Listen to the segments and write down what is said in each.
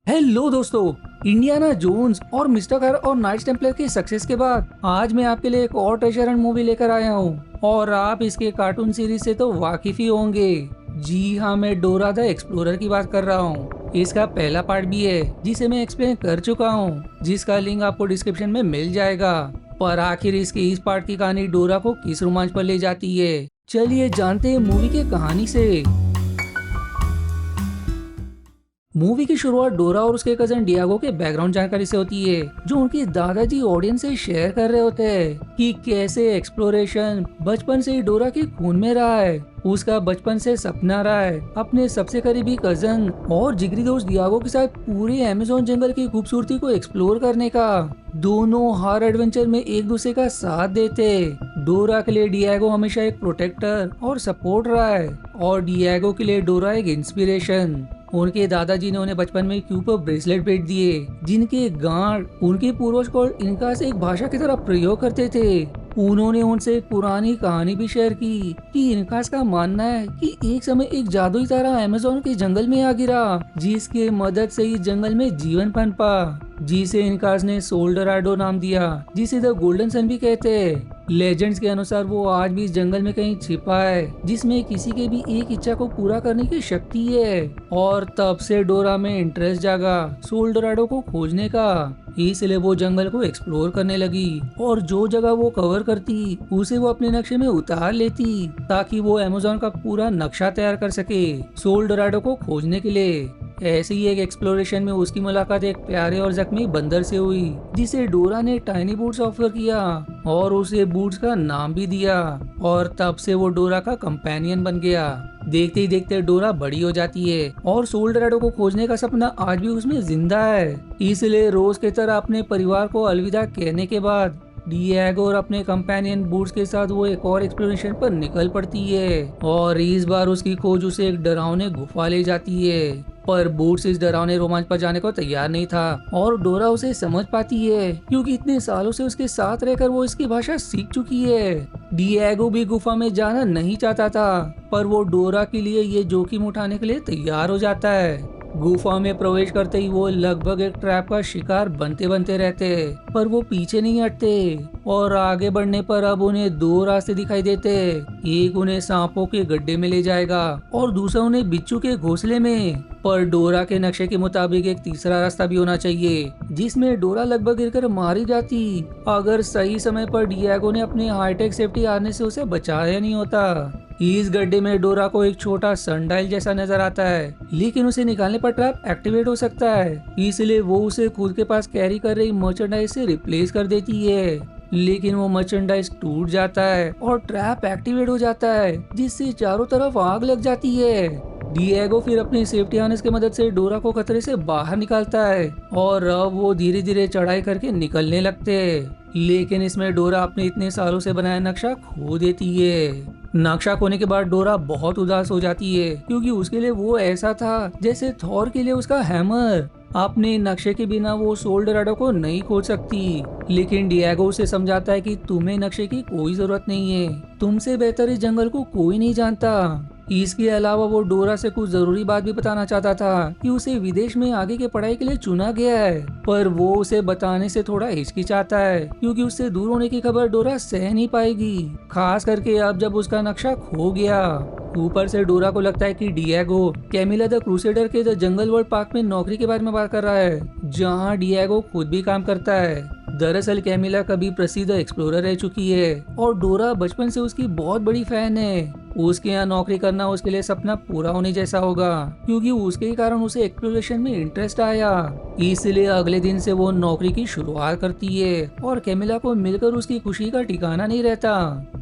Hello दोस्तों। Indiana Jones और mister car और नाइट्स टेम्पलर की सक्सेस के बाद आज मैं आपके लिए एक और ट्रेजर हंट मूवी लेकर आया हूँ और आप इसके कार्टून सीरीज से तो वाकिफ ही होंगे। जी हाँ, मैं डोरा द एक्सप्लोरर की बात कर रहा हूँ। इसका पहला पार्ट भी है जिसे मैं एक्सप्लेन कर चुका हूँ, जिसका लिंक आपको डिस्क्रिप्शन में मिल जाएगा। पर आखिर इसके इस पार्ट की कहानी डोरा को किस रोमांच पर ले जाती है, चलिए जानते हैं मूवी की कहानी से। मूवी की शुरुआत डोरा और उसके कजन डियागो के बैकग्राउंड जानकारी से होती है, जो उनके दादाजी ऑडियंस से शेयर कर रहे होते हैं कि कैसे एक्सप्लोरेशन बचपन से ही डोरा के खून में रहा है। उसका बचपन से सपना रहा है अपने सबसे करीबी कजन और जिगरी दोस्त डियागो के साथ पूरे अमेज़न जंगल की खूबसूरती को एक्सप्लोर करने का। दोनों हर एडवेंचर में एक दूसरे का साथ देते। डोरा के लिए डियागो हमेशा एक प्रोटेक्टर और सपोर्ट रहा है, और डियागो के लिए डोरा एक इंस्पिरेशन। उनके दादाजी ने उन्हें बचपन में क्यू पर ब्रेसलेट भेज दिए, जिनके गांड उनके पूर्वज को इनका से एक भाषा की तरह प्रयोग करते थे। उन्होंने उनसे एक पुरानी कहानी भी शेयर की कि इनकास का मानना है कि एक समय एक जादुई तारा अमेज़न के जंगल में आ गिरा, जिसके मदद से इस जंगल में जीवन पनपा, जिसे इनकास ने सोल डोराडो नाम दिया, जिसे द गोल्डन सन भी कहते हैं। लेजेंड्स के अनुसार वो आज भी इस जंगल में कहीं छिपा है, जिसमें किसी के भी एक इच्छा को पूरा करने की शक्ति है। और तब से डोरा में इंटरेस्ट जागा सोल डोराडो को खोजने का। इसलिए वो जंगल को एक्सप्लोर करने लगी और जो जगह वो कवर करती उसे वो अपने नक्शे में उतार लेती, ताकि वो अमेज़न का पूरा नक्शा तैयार कर सके सोल डोराडो को खोजने के लिए। ऐसे ही एक एक्सप्लोरेशन में उसकी मुलाकात एक प्यारे और जख्मी बंदर से हुई, जिसे डोरा ने टाइनी बूट्स ऑफर किया और उसे बूट्स का नाम भी दिया। और तब से वो डोरा का कंपेनियन बन गया। देखते ही देखते डोरा बड़ी हो जाती है और सोल डोराडो को खोजने का सपना आज भी उसमें जिंदा है। इसलिए रोज की तरह अपने परिवार को अलविदा कहने के बाद डिएगो और अपने कंपेनियन बूट्स के साथ वो एक और एक्सप्लोरेशन पर निकल पड़ती है, और इस बार उसकी खोज उसे एक डरावने गुफा ले जाती है। पर बूट्स इस डरावने रोमांच पर जाने को तैयार नहीं था, और डोरा उसे समझ पाती है क्योंकि इतने सालों से उसके साथ रहकर वो इसकी भाषा सीख चुकी है। डिएगो भी गुफा में जाना नहीं चाहता था, पर वो डोरा के लिए ये जोखिम उठाने के लिए तैयार हो जाता है। गुफा में प्रवेश करते ही वो लगभग एक ट्रैप का शिकार बनते बनते रहते, पर वो पीछे नहीं हटते और आगे बढ़ने पर अब उन्हें दो रास्ते दिखाई देते। एक उन्हें सांपों के गड्ढे में ले जाएगा और दूसरा उन्हें बिच्छू के घोंसले में। पर डोरा के नक्शे के मुताबिक एक तीसरा रास्ता भी होना चाहिए, जिसमें डोरा लगभग गिरकर मारी जाती अगर सही समय पर डिएगो ने अपने हाईटेक सेफ्टी आने से उसे बचाया नहीं होता। इस गड्ढे में डोरा को एक छोटा सनडाइल जैसा नजर आता है, लेकिन उसे निकालने पर ट्रैप एक्टिवेट हो सकता है। इसलिए वो उसे खुद के पास कैरी कर रही मर्चेंडाइज से रिप्लेस कर देती है, लेकिन वो मर्चेंडाइज टूट जाता है और ट्रैप एक्टिवेट हो जाता है, जिससे चारों तरफ आग लग जाती है। डिएगो फिर अपनी सेफ्टी हार्नेस की मदद से डोरा को खतरे से बाहर निकालता है और अब वो धीरे धीरे चढ़ाई करके निकलने लगते हैं। लेकिन इसमें डोरा अपने इतने सालों से बनाया नक्शा खो देती है। नक्शा खोने के बाद डोरा बहुत उदास हो जाती है, क्योंकि उसके लिए वो ऐसा था जैसे थॉर के लिए उसका हैमर। अपने नक्शे के बिना वो सोल डोराडो को नहीं खोज सकती, लेकिन डिएगो उसे समझाता है कि तुम्हें नक्शे की कोई जरूरत नहीं है, तुमसे बेहतर इस जंगल को कोई नहीं जानता। इसके अलावा वो डोरा से कुछ जरूरी बात भी बताना चाहता था कि उसे विदेश में आगे की पढ़ाई के लिए चुना गया है, पर वो उसे बताने से थोड़ा हिचकिचाता है, क्योंकि उससे दूर होने की खबर डोरा सह नहीं पाएगी, खास करके अब जब उसका नक्शा खो गया। ऊपर से डोरा को लगता है कि डिएगो कैमिला द क्रूसेडर के द जंगल वर्ल्ड पार्क में नौकरी के बारे में बात कर रहा है, जहां डिएगो खुद भी काम करता है। दरअसल कैमिला कभी प्रसिद्ध एक्सप्लोरर रह चुकी है और डोरा बचपन से उसकी बहुत बड़ी फैन है। उसके यहाँ नौकरी करना उसके लिए सपना पूरा होने जैसा होगा, क्योंकि उसके ही कारण उसे एक्सप्लोरेशन में इंटरेस्ट आया। इसलिए अगले दिन से वो नौकरी की शुरुआत करती है और कैमिला को मिलकर उसकी खुशी का ठिकाना नहीं रहता।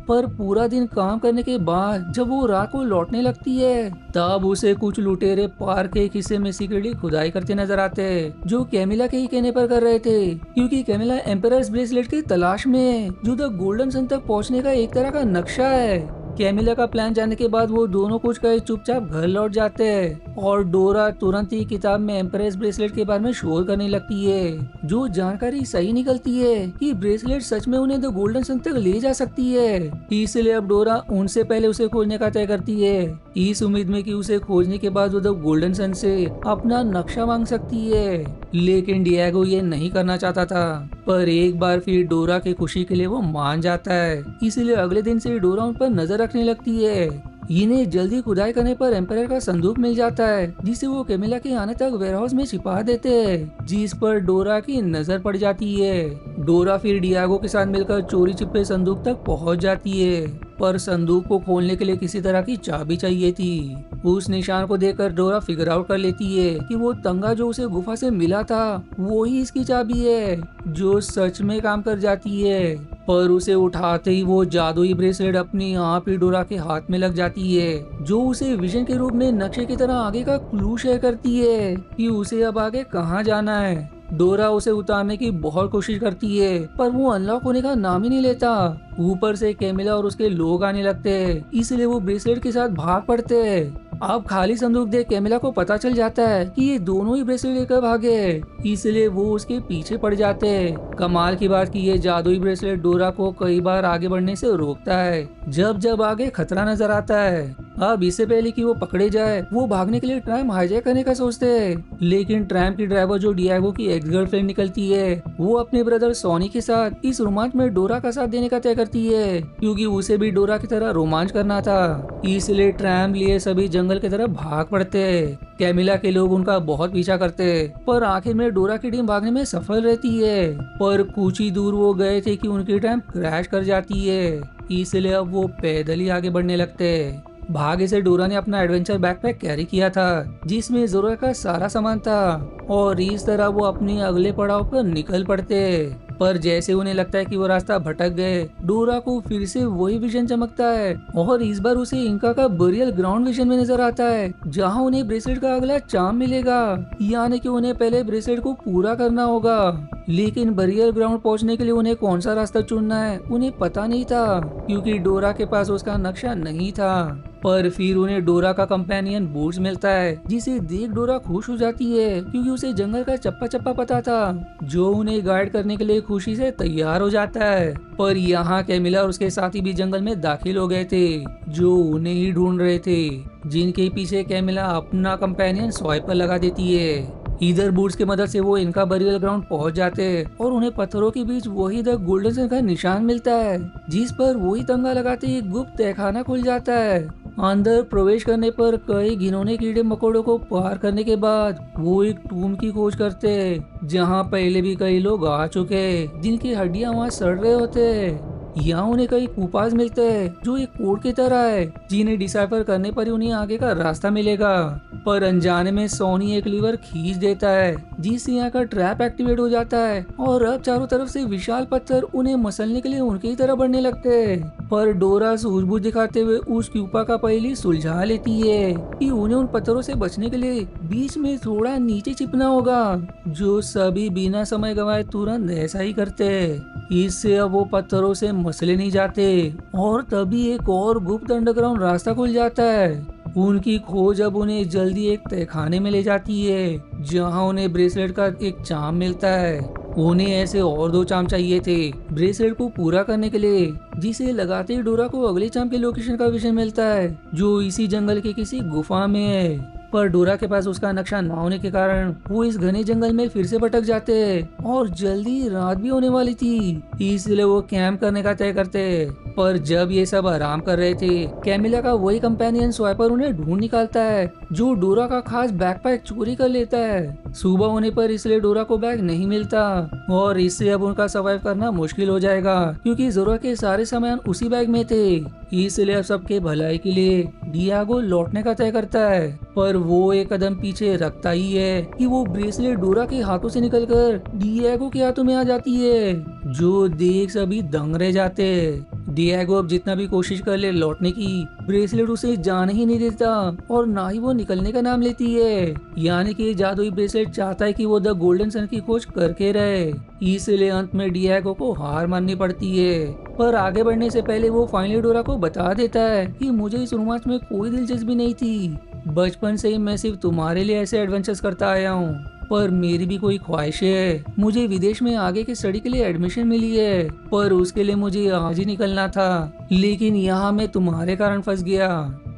पर पूरा दिन काम करने के बाद जब वो रात को लौटने लगती है, तब उसे कुछ लुटेरे पार्क के एक हिस्से में सीक्रेटली खुदाई करते नजर आते हैं, जो कैमिला के ही कहने पर कर रहे थे, क्योंकि कैमिला एम्परर्स ब्रेसलेट की तलाश में है, जो द गोल्डन सन तक पहुंचने का एक तरह का नक्शा है। कैमिला का प्लान जानने के बाद वो दोनों कुछ कहे चुपचाप घर लौट जाते हैं, और डोरा तुरंत ही किताब में एम्प्रेस ब्रेसलेट के बारे में शोध करने लगती है। जो जानकारी सही निकलती है कि ब्रेसलेट सच में उन्हें द गोल्डन सन तक ले जा सकती है। इसलिए अब डोरा उनसे पहले उसे खोजने का तय करती है, इस उम्मीद में कि उसे खोजने के बाद वो द गोल्डन सन से अपना नक्शा मांग सकती है। लेकिन डिएगो ये नहीं करना चाहता था, पर एक बार फिर डोरा की खुशी के लिए वो मान जाता है। इसलिए अगले दिन से डोरा उन पर नजर रखने लगती है। इन्हें जल्दी खुदाई करने पर एम्पायर का संदूक मिल जाता है, जिसे वो कैमिला के आने तक वेयरहाउस में छिपा देते हैं, जिस पर डोरा की नजर पड़ जाती है। डोरा फिर डियागो के साथ मिलकर चोरी छिपे संदूक तक पहुंच जाती है, पर संदूक को खोलने के लिए किसी तरह की चाबी चाहिए थी। उस निशान को देखकर डोरा फिगर आउट कर लेती है कि वो तंगा जो उसे गुफा से मिला था वो ही इसकी चाबी है, जो सच में काम कर जाती है। पर उसे उठाते ही वो जादुई ब्रेसलेट अपनी आप ही डोरा के हाथ में लग जाती है, जो उसे विजन के रूप में नक्शे की तरह आगे का क्लू शेयर करती है कि उसे अब आगे कहाँ जाना है। डोरा उसे उतारने की बहुत कोशिश करती है, पर वो अनलॉक होने का नाम ही नहीं लेता। ऊपर से कैमिला और उसके लोग आने लगते हैं, इसलिए वो ब्रेसलेट के साथ भाग पड़ते हैं। अब खाली संदूक देख कैमिला को पता चल जाता है कि ये दोनों ही ब्रेसलेट लेकर भागे, इसलिए वो उसके पीछे पड़ जाते हैं। कमाल की बात कि ये जादुई ब्रेसलेट डोरा को कई बार आगे बढ़ने से रोकता है, जब जब आगे खतरा नजर आता है। अब इससे पहले कि वो पकड़े जाए, वो भागने के लिए ट्रैम हाईजैक करने का सोचते हैं। लेकिन ट्रैम की ड्राइवर जो डिएगो की एक्स गर्लफ्रेंड निकलती है, वो अपने ब्रदर सोनी के साथ इस रोमांच में डोरा का साथ देने का तय करती है, क्योंकि उसे भी डोरा की तरह रोमांच करना था। इसलिए ट्रैम लिए सभी जंगल की तरफ भाग पड़ते हैं। कैमिला के लोग उनका बहुत पीछा करते हैं, पर आखिर में डोरा की टीम भागने में सफल रहती है। पर कुछ ही दूर वो गए थे कि उनकी ट्रैम क्रैश कर जाती है, इसलिए अब वो पैदल ही आगे बढ़ने लगते हैं। भाग्य से डोरा ने अपना एडवेंचर बैकपैक कैरी किया था, जिसमें जरूरत का सारा सामान था, और इस तरह वो अपने अगले पड़ाव पर निकल पड़ते। पर जैसे उन्हें लगता है कि वो रास्ता भटक गए, डोरा को फिर से वही विजन चमकता है, और इस बार उसे इंका का बरियल ग्राउंड विजन में नजर आता है, जहां उन्हें ब्रेसलेट का अगला चाम मिलेगा। यानी कि उन्हें पहले ब्रेसलेट को पूरा करना होगा। लेकिन बरियल ग्राउंड पहुंचने के लिए उन्हें कौन सा रास्ता चुनना है उन्हें पता नहीं था, क्योंकि डोरा के पास उसका नक्शा नहीं था। पर फिर उन्हें डोरा का कंपेनियन बूट्स मिलता है, जिसे देख डोरा खुश हो जाती है, क्योंकि उसे जंगल का चप्पा चप्पा पता था, जो उन्हें गाइड करने के लिए खुशी से तैयार हो जाता है। पर यहाँ कैमिला और उसके साथी भी जंगल में दाखिल हो गए थे, जो उन्हें ही ढूंढ रहे थे, जिनके पीछे कैमिला अपना कंपेनियन स्वाइपर लगा देती है। इधर बूट्स की मदद से वो इनका बरियल ग्राउंड पहुंच जाते हैं, और उन्हें पत्थरों के बीच वही द गोल्डन सन का निशान मिलता है, जिस पर वही तंगा लगाते ही गुप्त तहखाना खुल जाता है। अंदर प्रवेश करने पर कई घिनौने कीड़े मकोड़ों को पार करने के बाद वो एक टूम की खोज करते हैं, जहां पहले भी कई लोग आ चुके हैं, जिनकी हड्डियां वहां सड़ रहे होते हैं। यहाँ उन्हें कई कूपास मिलते हैं, जो एक कोड की तरह है, जिन्हें डिसाइफर करने पर ही उन्हें आगे का रास्ता मिलेगा। पर अनजाने में सोनी एक लीवर खींच देता है, जिससे यहाँ का ट्रैप एक्टिवेट हो जाता है, और अब चारों तरफ से विशाल पत्थर उन्हें मसलने के लिए उनकी तरह बढ़ने लगते हैं। पर डोरा सूझबूझ दिखाते हुए उस क्यूपा का पहली सुलझा लेती है कि उन्हें उन पत्थरों से बचने के लिए बीच में थोड़ा नीचे छिपना होगा, जो सभी बिना समय गवाए तुरंत ऐसा ही करते हैं। इससे अब वो पत्थरों से मसले नहीं जाते, और तभी एक और गुप्त अंडरग्राउंड रास्ता खुल जाता है। उनकी खोज अब उन्हें जल्दी एक तहखाने में ले जाती है, जहां उन्हें ब्रेसलेट का एक चाम मिलता है। उन्हें ऐसे और 2 चाम चाहिए थे ब्रेसलेट को पूरा करने के लिए, जिसे लगाते ही डोरा को अगले चाम के लोकेशन का विषय मिलता है, जो इसी जंगल के किसी गुफा में है। पर डोरा के पास उसका नक्शा ना होने के कारण वो इस घने जंगल में फिर से भटक जाते हैं, और जल्दी रात भी होने वाली थी, इसलिए वो कैंप करने का तय करते हैं। पर जब ये सब आराम कर रहे थे, कैमिला का वही कंपेनियन स्वाइपर उन्हें ढूंढ निकालता है, जो डोरा का खास बैकपैक चोरी कर लेता है। सुबह होने पर इसलिए डोरा को बैग नहीं मिलता, और इससे अब उनका सर्वाइव करना मुश्किल हो जाएगा, क्योंकि जरूरत के सारे सामान उसी बैग में थे। इसलिए अब सबके भलाई के लिए डियागो लौटने का तय करता है, पर वो एक कदम पीछे रखता ही है कि वो ब्रेसलेट डोरा के हाथों से निकलकर डियागो के हाथों में आ जाती है, जो देख सभी दंग रह जाते। डियागो अब जितना भी कोशिश कर ले लौटने की, ब्रेसलेट उसे जाने ही नहीं देता, और ना ही वो निकलने का नाम लेती है। यानी कि जादुई ब्रेसलेट चाहता है कि वो द गोल्डन सन की खोज करके रहे, इसलिए अंत में डियागो को हार माननी पड़ती है। पर आगे बढ़ने से पहले वो फाइनली डोरा को बता देता है कि मुझे इस रोमांच में कोई दिलचस्पी नहीं थी, बचपन से ही मैं सिर्फ तुम्हारे लिए ऐसे एडवेंचर्स करता आया हूँ। पर मेरी भी कोई ख्वाहिशें है, मुझे विदेश में आगे की स्टडी के लिए एडमिशन मिली है, पर उसके लिए मुझे आज ही निकलना था, लेकिन यहाँ मैं तुम्हारे कारण फंस गया।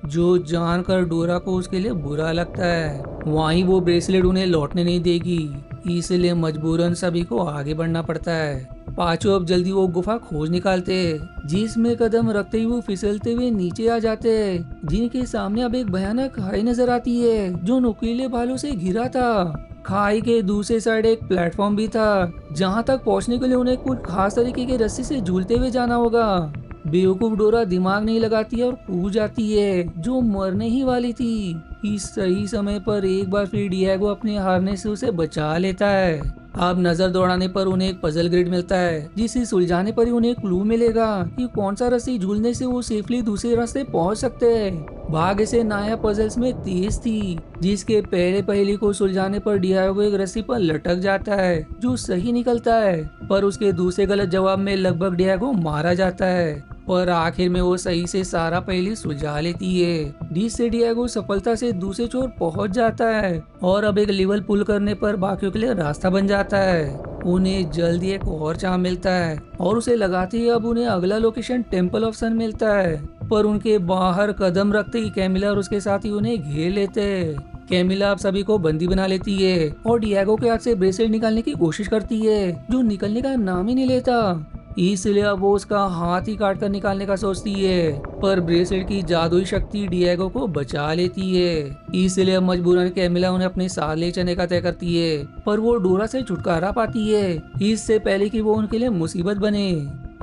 जो जानकर डोरा को उसके लिए बुरा लगता है। वहीं वो ब्रेसलेट उन्हें लौटने नहीं देगी, इसलिए मजबूरन सभी को आगे बढ़ना पड़ता है। पांचों अब जल्दी वो गुफा खोज निकालते, जिसमें कदम रखते ही वो फिसलते हुए नीचे आ जाते, जिनके सामने अब एक भयानक खाई नजर आती है जो नुकीले भालों से घिरा था। खाई के दूसरे साइड एक प्लेटफॉर्म भी था, जहां तक पहुंचने के लिए उन्हें कुछ खास तरीके की रस्सी से झूलते हुए जाना होगा। बेवकूफ डोरा दिमाग नहीं लगाती है और कूद जाती है, जो मरने ही वाली थी। इस सही समय पर एक बार फिर डिएगो अपने हारने से उसे बचा लेता है। अब नजर दौड़ाने पर उन्हें एक पजल ग्रिड मिलता है, जिसे सुलझाने पर ही उन्हें क्लू मिलेगा कि कौन सा रस्सी झूलने से वो सेफली दूसरे रास्ते पहुंच सकते हैं। भाग्य से नाया पजल्स में तेज थी, जिसके पहले पहेली को सुलझाने पर डिएगो एक रस्सी पर लटक जाता है, जो सही निकलता है। पर उसके दूसरे गलत जवाब में लगभग डिएगो मारा जाता है। पर आखिर में वो सही से सारा पहेली सुलझा लेती है, जिससे डिएगो सफलता से दूसरे छोर पहुंच जाता है और अब एक लेवल पुल करने पर बाकियों के लिए रास्ता बन जाता है। उन्हें जल्दी एक और चाम मिलता है और उसे लगाते ही अब उन्हें अगला लोकेशन टेम्पल ऑफ सन मिलता है। पर उनके बाहर कदम रखते ही कैमिला और उसके साथी उन्हें घेर लेते हैं। कैमिला अब सभी को बंदी बना लेती है और डिएगो के हाथ से ब्रेसलेट निकालने की कोशिश करती है, जो निकलने का नाम ही नहीं लेता। इसलिए अब वो उसका हाथ ही काट कर निकालने का सोचती है, पर ब्रेसलेट की जादुई शक्ति डिएगो को बचा लेती है। इसलिए अब मजबूरन कैमिला उन्हें अपने साथ ले चलने का तय करती है, पर वो डोरा से छुटकारा पाती है, इससे पहले कि वो उनके लिए मुसीबत बने।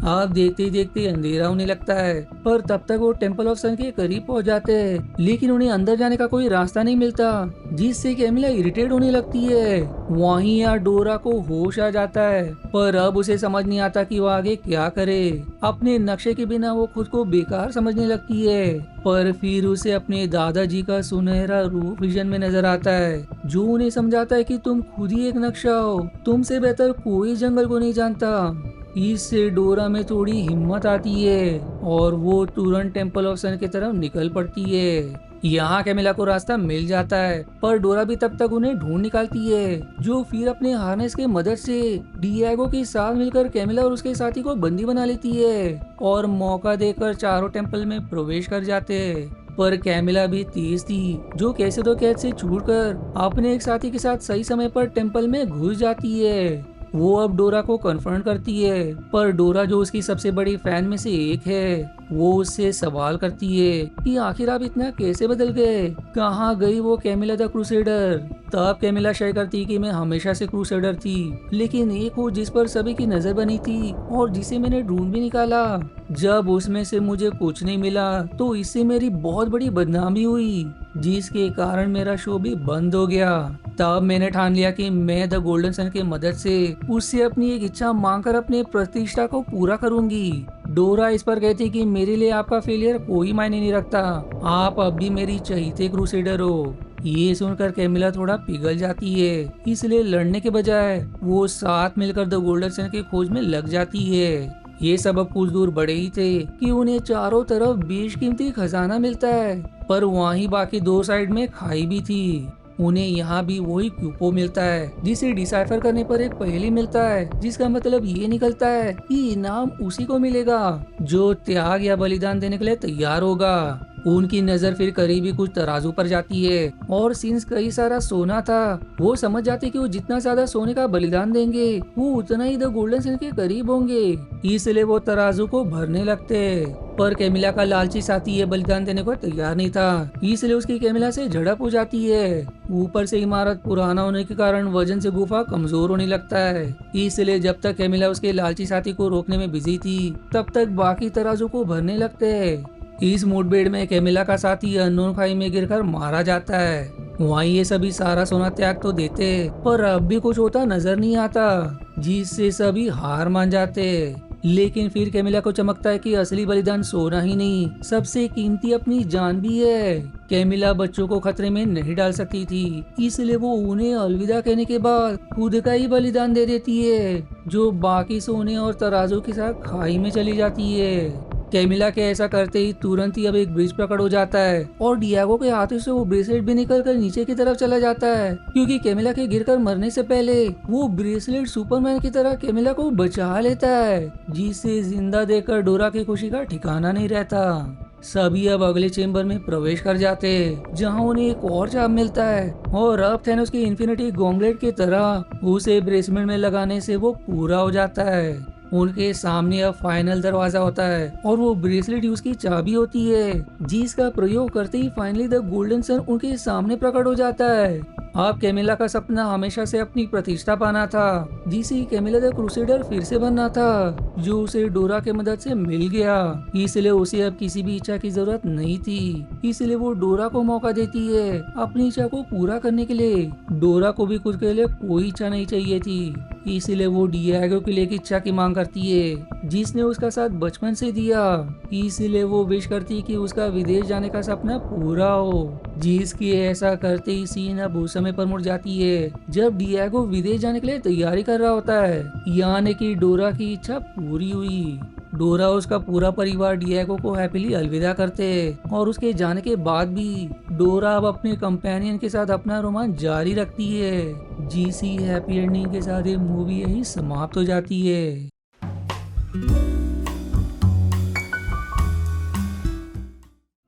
आप देखते ही देखते अंधेरा होने लगता है, पर तब तक वो टेम्पल ऑफ सन के करीब पहुंच जाते हैं, लेकिन उन्हें अंदर जाने का कोई रास्ता नहीं मिलता, जिससे कैमिला इरिटेट होने लगती है। वहीं यहाँ डोरा को होश आ जाता है, पर अब उसे समझ नहीं आता कि वो आगे क्या करे। अपने नक्शे के बिना वो खुद को बेकार समझने लगती है, पर फिर उसे अपने दादाजी का सुनहरा रूप विजन में नजर आता है, जो उन्हें समझाता है कि तुम खुद ही एक नक्शा हो, तुमसे बेहतर कोई जंगल को नहीं जानता। इससे डोरा में थोड़ी हिम्मत आती है और वो तुरंत टेम्पल ऑफ सन की तरफ निकल पड़ती है। यहाँ कैमिला को रास्ता मिल जाता है, पर डोरा भी तब तक उन्हें ढूंढ निकालती है, जो फिर अपने हार्नेस के मदद से डिएगो के साथ मिलकर कैमिला और उसके साथी को बंदी बना लेती है और मौका देकर चारों टेम्पल में प्रवेश कर जाते हैं। पर कैमिला भी तेज थी, जो कैसे तो कैद से छूटकर अपने एक साथी के साथ सही समय पर टेम्पल में घुस जाती है। वो अब डोरा को कन्फ्रंट करती है, पर डोरा जो उसकी सबसे बड़ी फैन में से एक है, वो उससे सवाल करती है कि आखिर आप इतना कैसे बदल गए, कहाँ गई वो कैमिला द क्रूसेडर। तब कैमिला शेयर करती कि मैं हमेशा से क्रूसेडर थी, लेकिन एक हो जिस पर सभी की नजर बनी थी और जिसे मैंने ढूंढ भी निकाला। जब उसमें से मुझे कुछ नहीं मिला तो इससे मेरी बहुत बड़ी बदनामी हुई, जिसके कारण मेरा शो भी बंद हो गया। तब मैंने ठान लिया कि मैं द गोल्डन सन की मदद से उससे अपनी एक इच्छा मांगकर अपने प्रतिष्ठा को पूरा करूंगी। डोरा इस पर कहती कि मेरे लिए आपका फेलियर कोई मायने नहीं रखता, आप अब भी मेरी चहीते क्रूसेडर हो। ये सुनकर कैमिला थोड़ा पिघल जाती है, इसलिए लड़ने के बजाय वो साथ मिलकर द गोल्डन सन की खोज में लग जाती है। ये सब अब कुछ दूर बढ़े ही थे कि उन्हें चारों तरफ बेशकीमती खजाना मिलता है, पर वहीं बाकी दो साइड में खाई भी थी। उन्हें यहाँ भी वही क्यूपो मिलता है, जिसे डिसाइफर करने पर एक पहेली मिलता है, जिसका मतलब ये निकलता है कि इनाम उसी को मिलेगा जो त्याग या बलिदान देने के लिए तैयार होगा। उनकी नजर फिर करीबी कुछ तराजू पर जाती है और सिंस कई सारा सोना था, वो समझ जाते कि वो जितना ज्यादा सोने का बलिदान देंगे वो उतना ही द गोल्डन सन के करीब होंगे, इसलिए वो तराजू को भरने लगते। पर कैमिला का लालची साथी ये बलिदान देने को तैयार नहीं था, इसलिए उसकी कैमिला से झड़प हो जाती है। ऊपर से इमारत पुराना होने के कारण वजन से गुफा कमजोर होने लगता है, इसलिए जब तक कैमिला उसके लालची साथी को रोकने में बिजी थी, तब तक बाकी तराजू को भरने लगते हैं। इस मुठभेड़ में कैमिला का साथी अननोन खाई में गिरकर मारा जाता है। वहीं ये सभी सारा सोना त्याग तो देते, पर अब भी कुछ होता नजर नहीं आता, जिससे सभी हार मान जाते। लेकिन फिर कैमिला को चमकता है कि असली बलिदान सोना ही नहीं, सबसे कीमती अपनी जान भी है। कैमिला बच्चों को खतरे में नहीं डाल सकती थी, इसलिए वो उन्हें अलविदा कहने के बाद खुद का ही बलिदान दे देती है, जो बाकी सोने और तराजू के साथ खाई में चली जाती है। कैमिला के ऐसा करते ही तुरंत ही अब एक ब्रिज पकड़ हो जाता है और डिएगो के हाथों से वो ब्रेसलेट भी निकल कर नीचे की तरफ चला जाता है, क्योंकि कैमिला के गिरकर मरने से पहले वो ब्रेसलेट सुपरमैन की तरह कैमिला को बचा लेता है, जिसे जिंदा देखकर डोरा की खुशी का ठिकाना नहीं रहता। सभी अब अगले चेम्बर में प्रवेश कर जाते जहां उन्हें एक और चाप मिलता है और अब थैनोस की इन्फिनिटी गॉन्गलेट की तरह उसे ब्रेसमेंट में लगाने से वो पूरा हो जाता है। उनके सामने अब फाइनल दरवाजा होता है और वो ब्रेसलेट उसकी चाबी होती है जिसका प्रयोग करते ही फाइनली द गोल्डन सन उनके सामने प्रकट हो जाता है। अब कैमिला का सपना हमेशा से अपनी प्रतिष्ठा पाना था जिसे कैमिला द क्रूसेडर फिर से बनना था जो उसे डोरा के मदद से मिल गया। इसलिए उसे अब किसी भी इच्छा की जरूरत नहीं थी, इसलिए वो डोरा को मौका देती है अपनी इच्छा को पूरा करने के लिए। डोरा को भी खुद के लिए कोई इच्छा नहीं चाहिए थी, इसीलिए वो डियागो के लिए एक इच्छा की मांग करती है जिसने उसका साथ बचपन से दिया। इसीलिए वो विश करती कि उसका विदेश जाने का सपना पूरा हो, जिसकी ऐसा करते ही सीन अब उस समय पर मुड़ जाती है जब डियागो विदेश जाने के लिए तैयारी कर रहा होता है, यानी कि डोरा की इच्छा पूरी हुई। डोरा और उसका पूरा परिवार डियागो को हैप्पीली अलविदा करते हैं और उसके जाने के बाद भी डोरा अब अपने कंपेनियन के साथ अपना रोमांच जारी रखती है। जीसी हैप्पी एंडिंग के साथ ये मूवी यही समाप्त हो जाती है।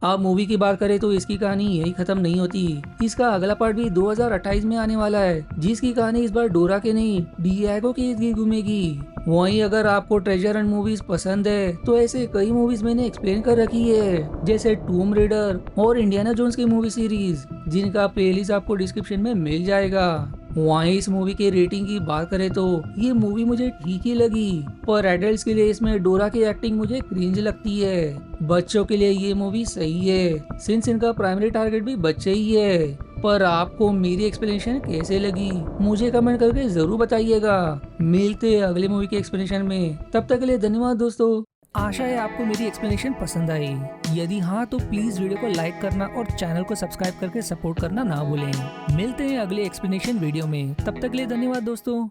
अब मूवी की बात करें तो इसकी कहानी यही खत्म नहीं होती। इसका अगला पार्ट भी 2028 में आने वाला है जिसकी कहानी इस बार डोरा के नहीं डियागो के इर्द गिर्द घूमेगी। वहीं अगर आपको ट्रेजर एंड मूवीज पसंद है तो ऐसे कई मूवीज मैंने एक्सप्लेन कर रखी है जैसे टूम रेडर और इंडियाना जोन्स की मूवी सीरीज, जिनका प्लेलिस्ट आपको डिस्क्रिप्शन में मिल जाएगा। वहीं इस मूवी के रेटिंग की बात करें तो ये मूवी मुझे ठीक ही लगी, पर एडल्ट्स के लिए इसमें डोरा की एक्टिंग मुझे क्रिंज लगती है। बच्चों के लिए ये मूवी सही है सिंस इनका प्राइमरी टारगेट भी बच्चे ही है। पर आपको मेरी एक्सप्लेनेशन कैसे लगी मुझे कमेंट करके जरूर बताइएगा। मिलते हैं अगले मूवी के एक्सप्लेनेशन में, तब तक के लिए धन्यवाद दोस्तों। आशा है आपको मेरी एक्सप्लेनेशन पसंद आई। यदि हाँ तो प्लीज वीडियो को लाइक करना और चैनल को सब्सक्राइब करके सपोर्ट करना ना भूलें। मिलते हैं अगले एक्सप्लेनेशन वीडियो में, तब तक के लिए धन्यवाद दोस्तों।